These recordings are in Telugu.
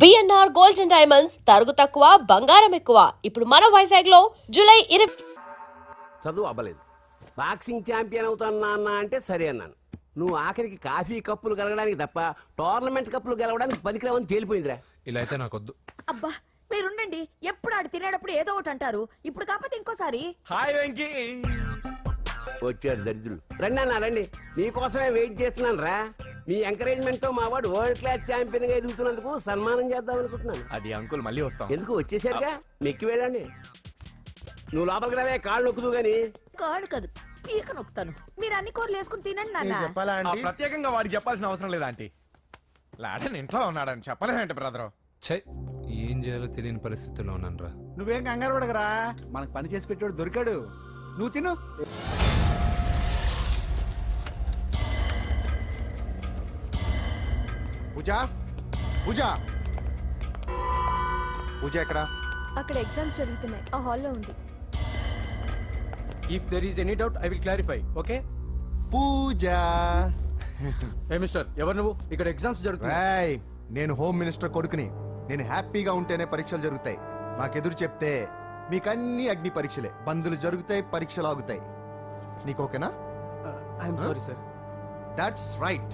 బిఎన్ఆర్ గోల్డ్ అండ్ డైమండ్స్ తరుగు తక్కువ బంగారం ఎక్కువ. ఇప్పుడు మన వైజాగ్ లో జూలై 20. చదువు అవ్వలేదు, బాక్సింగ్ ఛాంపియన్ అవుతాను అన్న అంటే సరే అన్నాను. నువ్వు ఆఖరికి కాఫీ కప్పులు గెలవడానికి తప్ప టోర్నమెంట్ కప్పులు గెలవడానికి పనికిరావని తేలిపోయిందిరా. ఇలా అయితే నాకొద్దు. అబ్బా మీరుండండి, ఎప్పుడు ఆడు తినేటప్పుడు ఏదో ఒకటి అంటారు. ఇప్పుడు కాకపోతే ఇంకోసారి. హాయ్ వెంకీ. వచ్చాడు దరిద్రులు. రండి అన్న రండి, మీకోసమే వెయిట్ చేస్తున్నాను రా. మీ ఎంకరేజ్మెంట్ తో మా వాడు వరల్డ్ క్లాస్ ఛాంపియన్ గా ఎదుగుతున్నందుకు సన్మానం చేద్దాం అనుకుంటున్నాను. అది అంకుల్ మళ్ళీ వస్తాం. ఎందుకు వచ్చేసరిగా మెక్కి వెళ్ళండి. నువ్వు లోపలికి రావే, కాళ్ళు నొక్కుదు గాని. కాళ్ళు కాదు, పీక నొక్కుతాను. మీరు అన్ని కూరలు వేసుకుని తినండి నాన్న. ప్రత్యేకంగా వాడికి చెప్పాల్సిన అవసరం లేదా ఆంటీ? లాడన్ ఇంట్లో ఉన్నాడని చెప్పలేదంటే బ్రదర్. ఛై, ఏం చేయాలో తెలియని పరిస్థితుల్లో ఉన్నాను రా. నువ్వేం కంగారు పడగరా, మనకు పని చేసి పెట్టాడు దొరికాడు. నువ్వు తిను. పూజ పూజ పూజ ఎక్కడ? అక్కడ ఎగ్జామ్స్ జరుగుతున్నాయి, ఆ హాల్లో ఉంది. If there is any doubt I will clarify. Okay Pooja. ఏ మిస్టర్, ఎవరు నువ్వు? ఇక్కడ ఎగ్జామ్స్ జరుగుతున్నాయి. రాయ్, నేను హోమ్ మినిస్టర్ కొడుకుని. నేను హ్యాపీగా ఉంటేనే పరీక్షలు జరుగుతాయి. నాకెదురు చెప్తే మీకన్నీ అగ్ని పరీక్షలే. బందులు జరుగుతాయి, పరీక్షలు ఆగుతాయి. నీకు ఓకేనా? I'm sorry sir. That's right.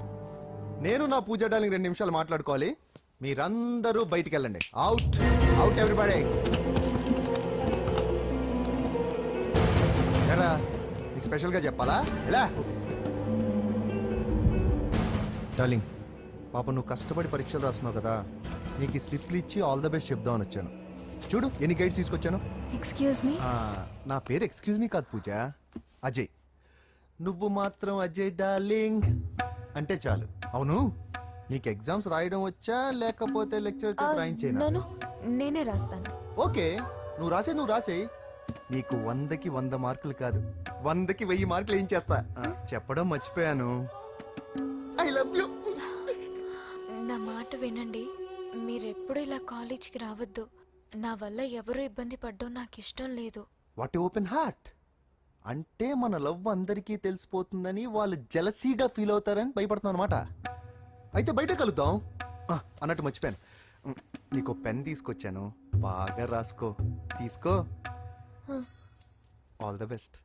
నేను నా పూజ డార్లింగ్ 2 నిమిషాలు మాట్లాడుకోవాలి. మీరందరూ బయటికి వెళ్ళండి. Out out everybody. ఎరా, నీకు స్పెషల్ గా చెప్పాలా? ఎలా డార్లింగ్, పాప నువ్వు కష్టపడి పరీక్షలు రాస్తున్నావు కదా, నీకు ఈ స్లిప్లు ఇచ్చి ఆల్ ద బెస్ట్ చెప్దామని వచ్చాను. చూడు ఎన్ని గైడ్స్ తీసుకొచ్చాను. Excuse me. నా పేరు ఎక్స్క్యూజ్ మీ కాదు పూజ, అజయ్. నువ్వు మాత్రం అజయ్ డార్లింగ్ అంటే చాలు. అవును, నీకు ఎగ్జామ్స్ రాయడం వచ్చా లేకపోతే లెక్చర్ రాయించేనా? నేనే రాస్తాను. ఓకే, నువ్వు రాసే. నీకు 100కి 100 మార్కులు కాదు, 100కి 1000 మార్కులు ఏం చేస్తా. చెప్పడం మర్చిపోయాను, ఐ లవ్ యూ. నా మాట వినండి, మీరెప్పుడు ఇలా కాలేజ్కి రావద్దు. నా వల్ల ఎవరు ఇబ్బంది పడ్డం నాకు ఇష్టం లేదు. వాట్ ఓపెన్ హార్ట్ అంటే మన లవ్ అందరికీ తెలిసిపోతుందని వాళ్ళు జలసీగా ఫీల్ అవుతారని భయపడుతున్నాను అనమాట. అయితే బయట కలుద్దాం. అన్నట్టు మర్చిపోయాను, నీకు పెన్ తీసుకొచ్చాను, బాగా రాసుకో. తీసుకో. All the best.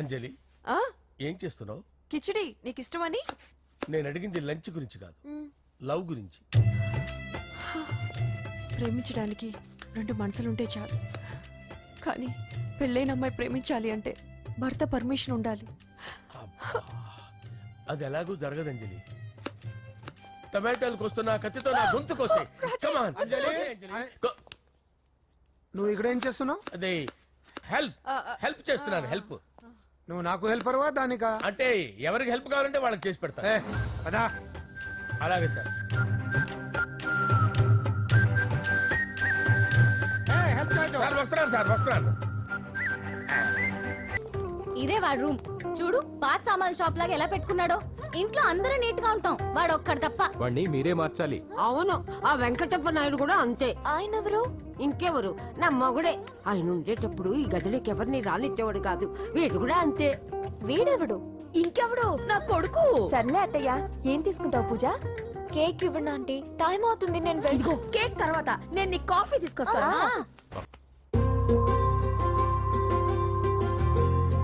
అంజలి, ఏం చేస్తున్నావు? కిచిడి నీకు ఇష్టమని. నేను అడిగింది లంచ్ గురించి కాదు, లవ్ గురించి. ప్రేమించడానికి 2 మనసులుంటే చాలు, కానీ పెళ్ళైన అమ్మాయి ప్రేమించాలి అంటే భర్త పర్మిషన్ ఉండాలి. అది ఎలాగూ జరగదు అంజలి. టమాటాలకు వస్తున్న కత్తితో నా గొంతు కోసే. నువ్వు ఇక్కడ ఏం చేస్తున్నావు? అదే హెల్ప్ చేస్తున్నాను. హెల్ప్. నువ్వు నాకు హెల్పర్వా దానికా? అంటే ఎవరికి హెల్ప్ కావాలంటే వాళ్ళకి చేసి పెడతా. అదా అలాగే సార్. వస్తున్నాను. ఇదే వాడు రూమ్. చూడు, పాత సామాన్ షాప్ లాగా ఎలా పెట్టుకున్నాడో. ఇంట్లో అందరూ నీట్ గా ఉంటాం, వాడు ఒక్కడు తప్ప. వాడిని మీరే మార్చాలి. అవును, ఆ వెంకటప్ప నాయుడు కూడా అంతే. ఆయన ఎవరు? ఇంకెవరు, నా మగుడే. ఆయన ఉండేటప్పుడు ఈ గదిలోకి ఎవరిని రానిచ్చేవాడు కాదు. వీడు కూడా అంతే. వీడెవడు? ఇంకెవడు, నా కొడుకు. సర్లే అత్తయ్య, ఏం తీసుకుంటావు పూజ? కేక్ ఇవ్వండి ఆంటీ, టైం అవుతుంది. నేను ఇదిగో కేక్ తర్వాత నేను నీ కాఫీ తీసుకొస్తాను.